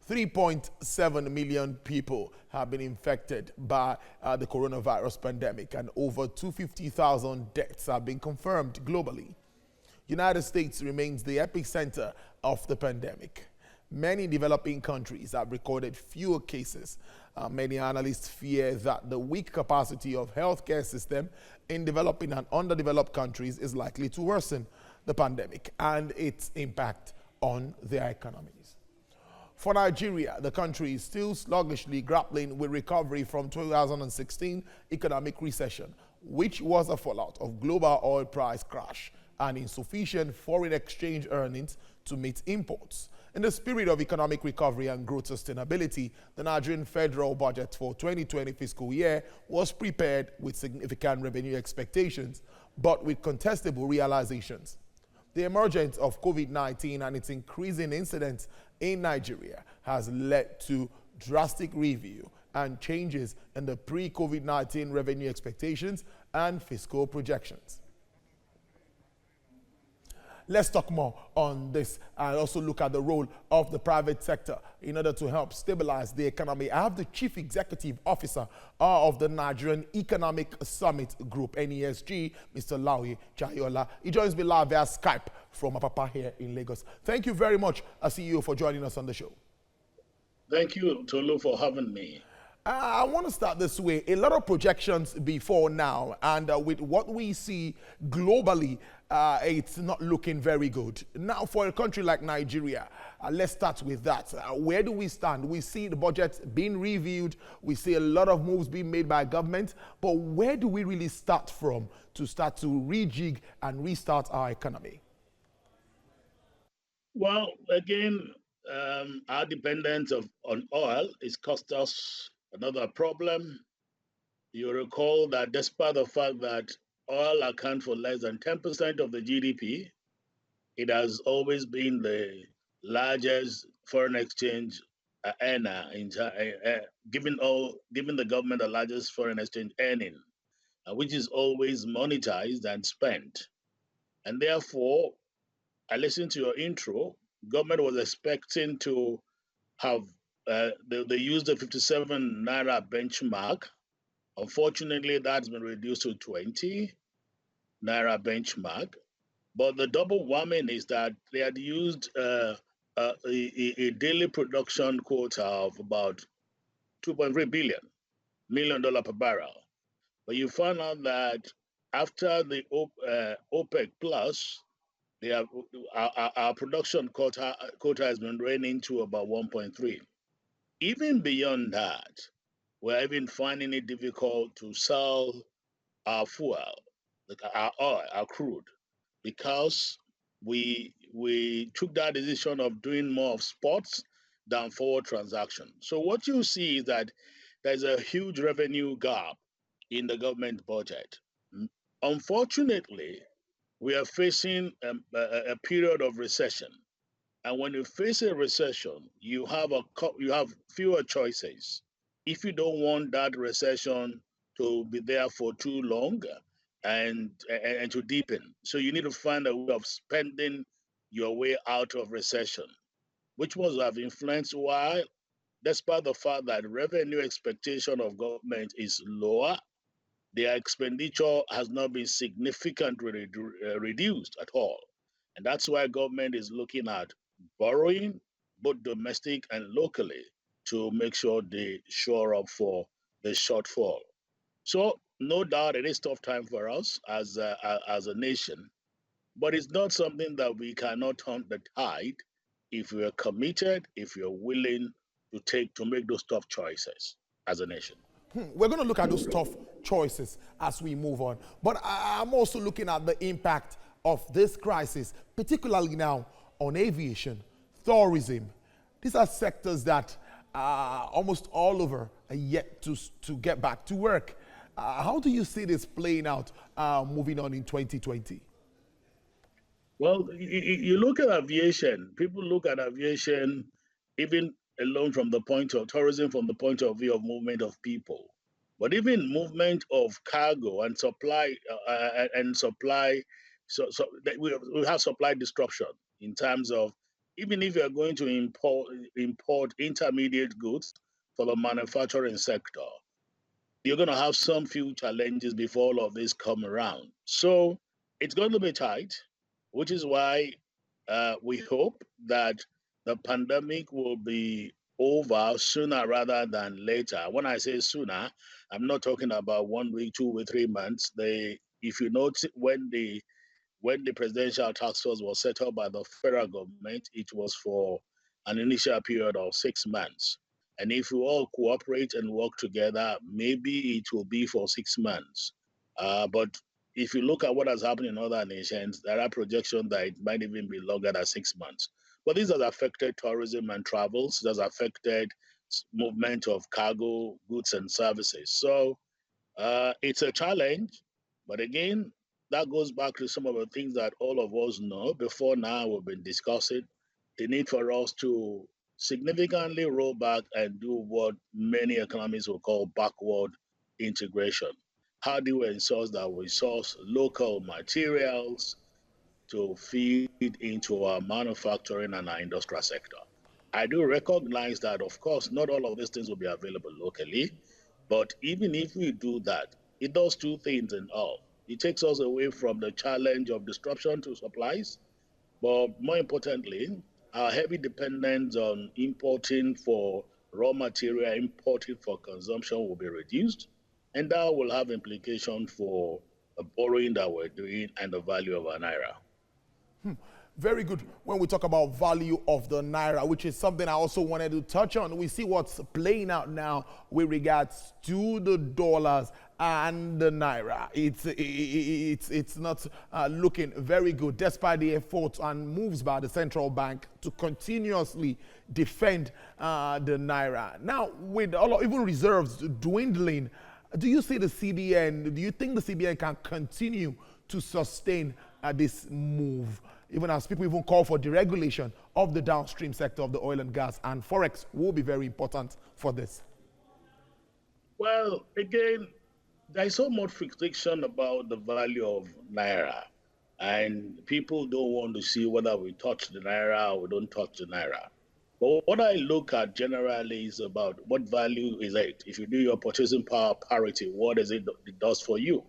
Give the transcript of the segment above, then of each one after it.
3.7 million people have been infected by the coronavirus pandemic, and over 250,000 deaths have been confirmed globally. United States remains the epicenter of the pandemic. Many developing countries have recorded fewer cases. Many analysts fear that the weak capacity of healthcare system in developing and underdeveloped countries is likely to worsen the pandemic and its impact on their economies. For Nigeria, the country is still sluggishly grappling with recovery from 2016 economic recession, which was a fallout of global oil price crash and insufficient foreign exchange earnings to meet imports. In the spirit of economic recovery and growth sustainability, the Nigerian federal budget for 2020 fiscal year was prepared with significant revenue expectations, but with contestable realizations. The emergence of COVID-19 and its increasing incidence in Nigeria has led to drastic review and changes in the pre-COVID-19 revenue expectations and fiscal projections. Let's talk more on this and also look at the role of the private sector in order to help stabilize the economy. I have the Chief Executive Officer of the Nigerian Economic Summit Group, NESG, Mr. Lawi Jayola. He joins me live via Skype from Apapa here in Lagos. Thank you very much, CEO, for joining us on the show. Thank you, Tolu, for having me. I want to start this way. A lot of projections before now, and with what we see globally, it's not looking very good. Now, for a country like Nigeria, let's start with that. Where do we stand? We see the budget being reviewed. We see a lot of moves being made by government. But where do we really start from to start to rejig and restart our economy? Well, again, our dependence on oil is cost us another problem. You recall that despite the fact that oil accounts for less than 10% of the GDP, it has always been the largest foreign exchange earner, giving the government the largest foreign exchange earning, which is always monetized and spent. And therefore, I listened to your intro, government was expecting to have they used the 57 Naira benchmark. Unfortunately, that's been reduced to 20 Naira benchmark. But the double whammy is that they had used a daily production quota of about $2.3 million per barrel. But you find out that after the OPEC Plus, they have, our production quota has been reining to about 1.3. Even beyond that, we're even finding it difficult to sell our fuel, like our oil, our crude, because we took that decision of doing more of spots than forward transactions. So what you see is that there's a huge revenue gap in the government budget. Unfortunately, we are facing a period of recession. And when you face a recession, you have fewer choices. If you don't want that recession to be there for too long and to deepen, so you need to find a way of spending your way out of recession, which must have influenced why, despite the fact that revenue expectation of government is lower, their expenditure has not been significantly reduced at all. And that's why government is looking at borrowing, both domestic and locally, to make sure they shore up for the shortfall. So no doubt it is a tough time for us as a nation, but it's not something that we cannot turn the tide if we are committed, if we are willing to make those tough choices as a nation. We're going to look at those tough choices as we move on. But I'm also looking at the impact of this crisis, particularly now on aviation, tourism. These are sectors that almost all over are yet to get back to work. How do you see this playing out moving on in 2020? Well, you look at aviation, people look at aviation even alone from the point of tourism, from the point of view of movement of people. But even movement of cargo and supply, so we have supply disruption in terms of even if you're going to import intermediate goods for the manufacturing sector, you're going to have some few challenges before all of this come around. So it's going to be tight, which is why we hope that the pandemic will be over sooner rather than later. When I say sooner, I'm not talking about 1 week, 2 weeks, 3 months. If you note, when the presidential task force was set up by the federal government, it was for an initial period of 6 months. And if we all cooperate and work together, maybe it will be for 6 months. But if you look at what has happened in other nations, there are projections that it might even be longer than 6 months. But this has affected tourism and travels. It has affected movement of cargo, goods, and services. So it's a challenge, but again, that goes back to some of the things that all of us know before now we've been discussing. The need for us to significantly roll back and do what many economists will call backward integration. How do we ensure that we source local materials to feed into our manufacturing and our industrial sector? I do recognize that, of course, not all of these things will be available locally, but even if we do that, it does two things in all. It takes us away from the challenge of disruption to supplies, but more importantly, our heavy dependence on importing for raw material, importing for consumption will be reduced, and that will have implications for the borrowing that we're doing and the value of our naira. Very good. When we talk about value of the naira, which is something I also wanted to touch on, we see what's playing out now with regards to the dollars and the naira. It's not looking very good, despite the efforts and moves by the central bank to continuously defend the naira. Now, with even reserves dwindling, do you see the CBN? Do you think the CBN can continue to sustain this move, even as people even call for deregulation of the downstream sector of the oil and gas, and Forex will be very important for this? Well, again, there is so much friction about the value of naira, and people don't want to see whether we touch the naira or we don't touch the naira. But what I look at generally is about what value is it. If you do your purchasing power parity, what is it does for you?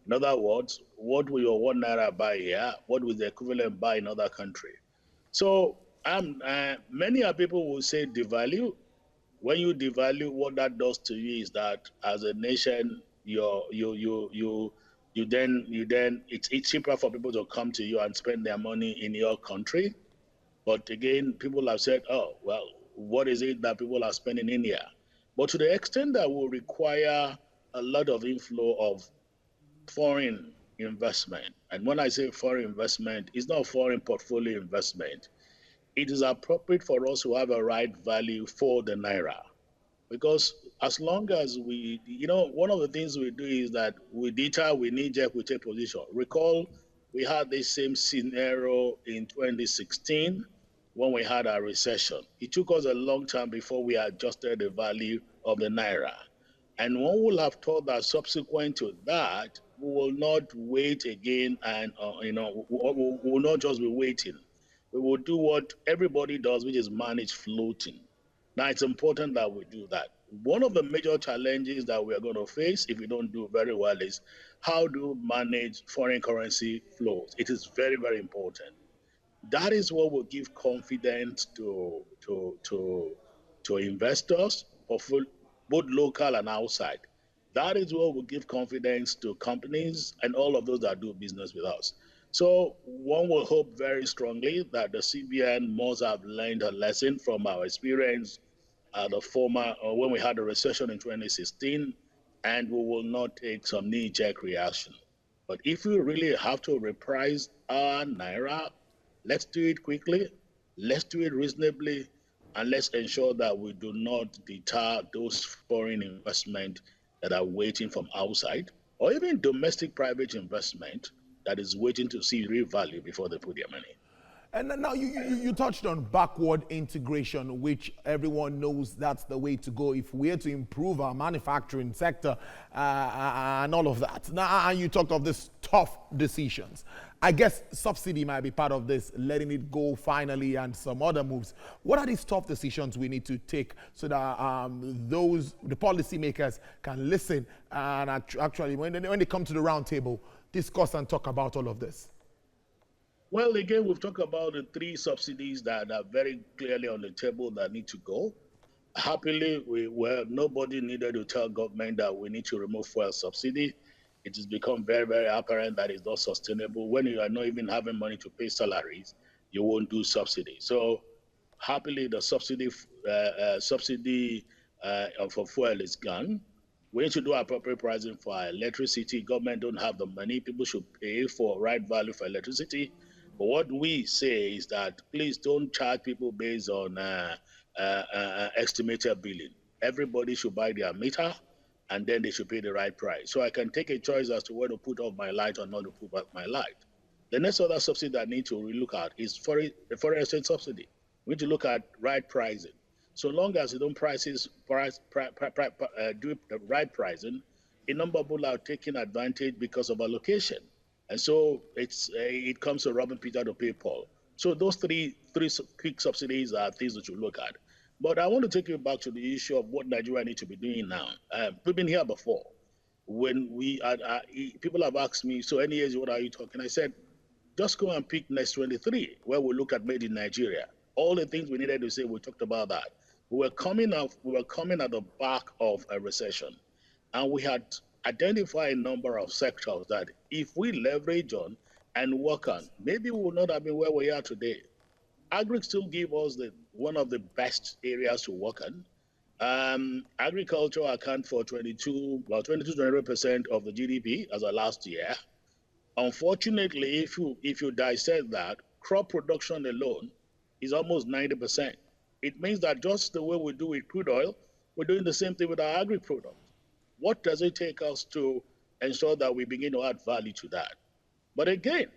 In other words, what will your 1 naira buy here? What will the equivalent buy in other country? So many people will say devalue. When you devalue, what that does to you is that as a nation, you then it's cheaper for people to come to you and spend their money in your country. But again, people have said, oh, well, what is it that people are spending in here? But to the extent that will require a lot of inflow of foreign investment, and when I say foreign investment, it's not foreign portfolio investment. It is appropriate for us to have a right value for the naira. Because as long as one of the things we do is that we deter, we knee jerk, we take position. Recall, we had the same scenario in 2016 when we had our recession. It took us a long time before we adjusted the value of the naira. And one will have thought that subsequent to that, we will not wait again and, we will not just be waiting. We will do what everybody does, which is manage floating. Now, it's important that we do that. One of the major challenges that we are going to face if we don't do very well is how to manage foreign currency flows. It is very, very important. That is what will give confidence to investors, both local and outside. That is what will give confidence to companies and all of those that do business with us. So one will hope very strongly that the CBN must have learned a lesson from our experience when we had a recession in 2016, and we will not take some knee-jerk reaction. But if we really have to reprice our naira, let's do it quickly, let's do it reasonably, and let's ensure that we do not deter those foreign investment that are waiting from outside, or even domestic private investment that is waiting to see real value before they put their money. And now you touched on backward integration, which everyone knows that's the way to go if we're to improve our manufacturing sector and all of that. Now, and you talked of these tough decisions. I guess subsidy might be part of this, letting it go finally, and some other moves. What are these tough decisions we need to take so that the policymakers can listen and actually, when they come to the round table, discuss and talk about all of this? Well, again, we've talked about the three subsidies that are very clearly on the table that need to go. Happily, nobody needed to tell government that we need to remove fuel subsidy. It has become very, very apparent that it's not sustainable. When you are not even having money to pay salaries, you won't do subsidy. So happily, the subsidy for fuel is gone. We need to do appropriate pricing for our electricity. Government don't have the money. People should pay for right value for electricity. But what we say is that please don't charge people based on estimated billing. Everybody should buy their meter, and then they should pay the right price. So I can take a choice as to where to put off my light or not to put off my light. The next other subsidy that I need to relook at is foreign exchange subsidy. We need to look at right pricing. So long as you don't do the right pricing, a number of people are taking advantage because of allocation. And so it comes to robbing Peter to pay Paul. So those three quick subsidies are things that you look at. But I want to take you back to the issue of what Nigeria needs to be doing now. We've been here before. When people have asked me, so NES, what are you talking? I said, just go and pick next 23, where we look at made in Nigeria. All the things we needed to say, we talked about that. We were coming at the back of a recession, and we had identified a number of sectors that if we leverage on and work on, maybe we would not have been where we are today. Agri still give us one of the best areas to work on. Agriculture account for 23% of the GDP as of last year. Unfortunately, if you dissect that, crop production alone is almost 90%. It means that just the way we do with crude oil, we're doing the same thing with our agri product. What does it take us to ensure that we begin to add value to that? But again,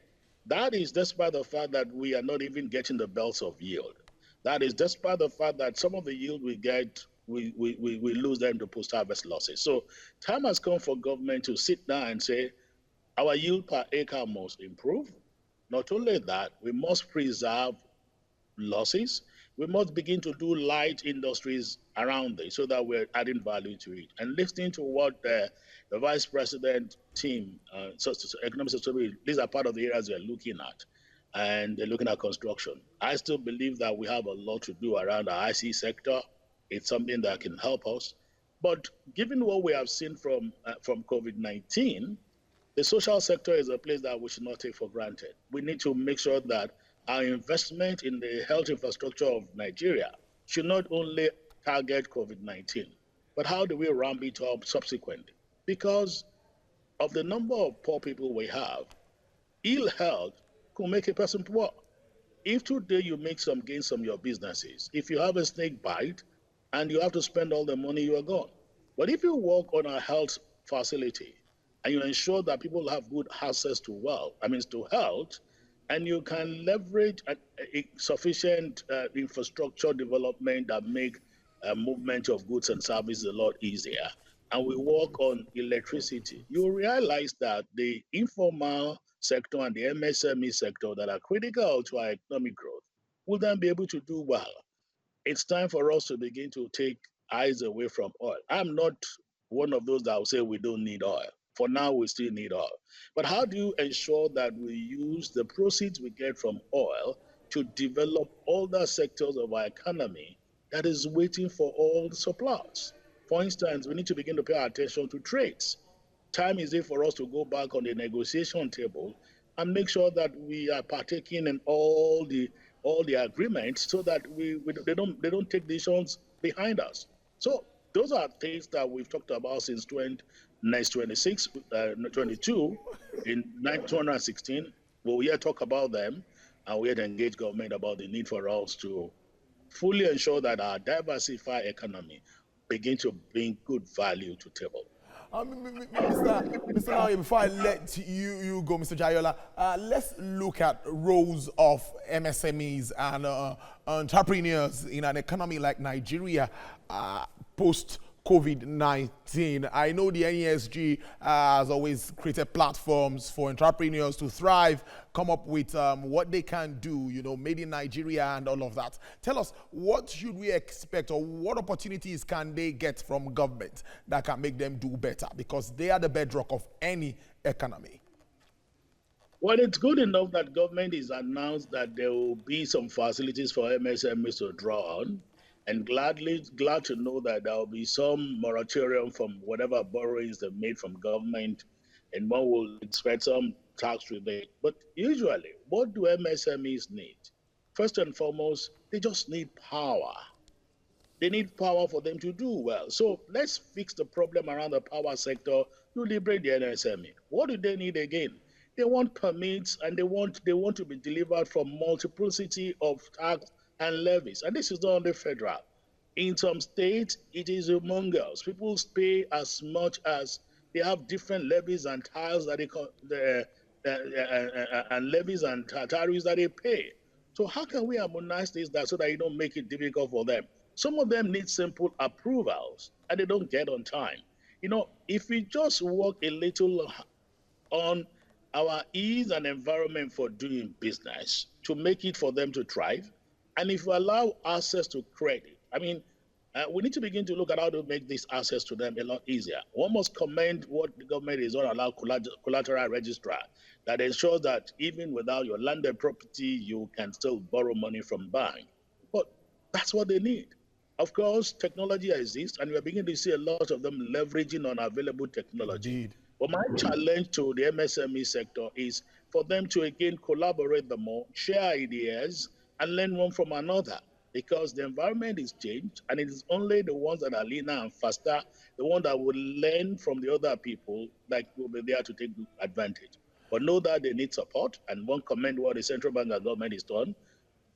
that is despite the fact that we are not even getting the belts of yield. That is despite the fact that some of the yield we get, we lose them to post-harvest losses. So time has come for government to sit down and say, our yield per acre must improve. Not only that, we must preserve losses. We must begin to do light industries around it so that we're adding value to it. And listening to what the vice president team, economic sustainability, these are part of the areas they're looking at. And they're looking at construction. I still believe that we have a lot to do around the IC sector. It's something that can help us. But given what we have seen from COVID-19, the social sector is a place that we should not take for granted. We need to make sure that our investment in the health infrastructure of Nigeria should not only target COVID-19, but how do we ramp it up subsequently? Because of the number of poor people we have, ill health could make a person poor. If today you make some gains from your businesses, if you have a snake bite and you have to spend all the money, you are gone. But if you work on a health facility and you ensure that people have good access to health, and you can leverage a sufficient infrastructure development that make movement of goods and services a lot easier, and we work on electricity, you realize that the informal sector and the MSME sector that are critical to our economic growth will then be able to do well. It's time for us to begin to take eyes away from oil. I'm not one of those that will say we don't need oil. For now, we still need oil. But how do you ensure that we use the proceeds we get from oil to develop all the sectors of our economy that is waiting for all the supplies? For instance, we need to begin to pay attention to trades. Time is it for us to go back on the negotiation table and make sure that we are partaking in all the agreements so that they don't take decisions behind us. So those are things that we've talked about since 22 in 2016. We'll here talk about them, and we had engaged government about the need for us to fully ensure that our diversified economy begin to bring good value to table. Mr. Nawi, before I let you go, Mr. Jayola, let's look at roles of MSMEs and entrepreneurs in an economy like Nigeria post COVID-19. I know the NESG has always created platforms for entrepreneurs to thrive, come up with what they can do, you know, made in Nigeria and all of that. Tell us, what should we expect, or what opportunities can they get from government that can make them do better? Because they are the bedrock of any economy. Well, it's good enough that government is announced that there will be some facilities for MSMEs to draw on, and glad to know that there will be some moratorium from whatever borrowings they've made from government, and one will expect some tax rebate. But usually, what do MSMEs need? First and foremost, they just need power. They need power for them to do well. So let's fix the problem around the power sector to liberate the NSME. What do they need again? They want permits, and they want to be delivered from multiplicity of tax and levies. And this is not only federal. In some states, it is humongous. People pay as much as they have different levies and tariffs that and levies and tariffs that they pay. So how can we harmonize this so that you don't make it difficult for them? Some of them need simple approvals, and they don't get on time. You know, if we just work a little on our ease and environment for doing business to make it for them to thrive, and if we allow access to credit, I mean, we need to begin to look at how to make this access to them a lot easier. One must commend what the government is going to allow collateral registrar that ensures that even without your landed property, you can still borrow money from bank. But that's what they need. Of course, technology exists, and we are beginning to see a lot of them leveraging on available technology. Indeed. But my challenge to the MSME sector is for them to again collaborate the more, share ideas, and learn one from another, because the environment is changed, and it is only the ones that are leaner and faster, the ones that will learn from the other people, that will be there to take advantage. But know that they need support, and one commend what the central bank and government is done.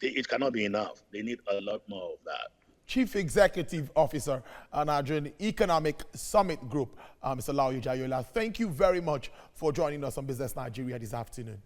It cannot be enough. They need a lot more of that. Chief Executive Officer, Nigerian Economic Summit Group, Mr. Laoyu Jayola, thank you very much for joining us on Business Nigeria this afternoon.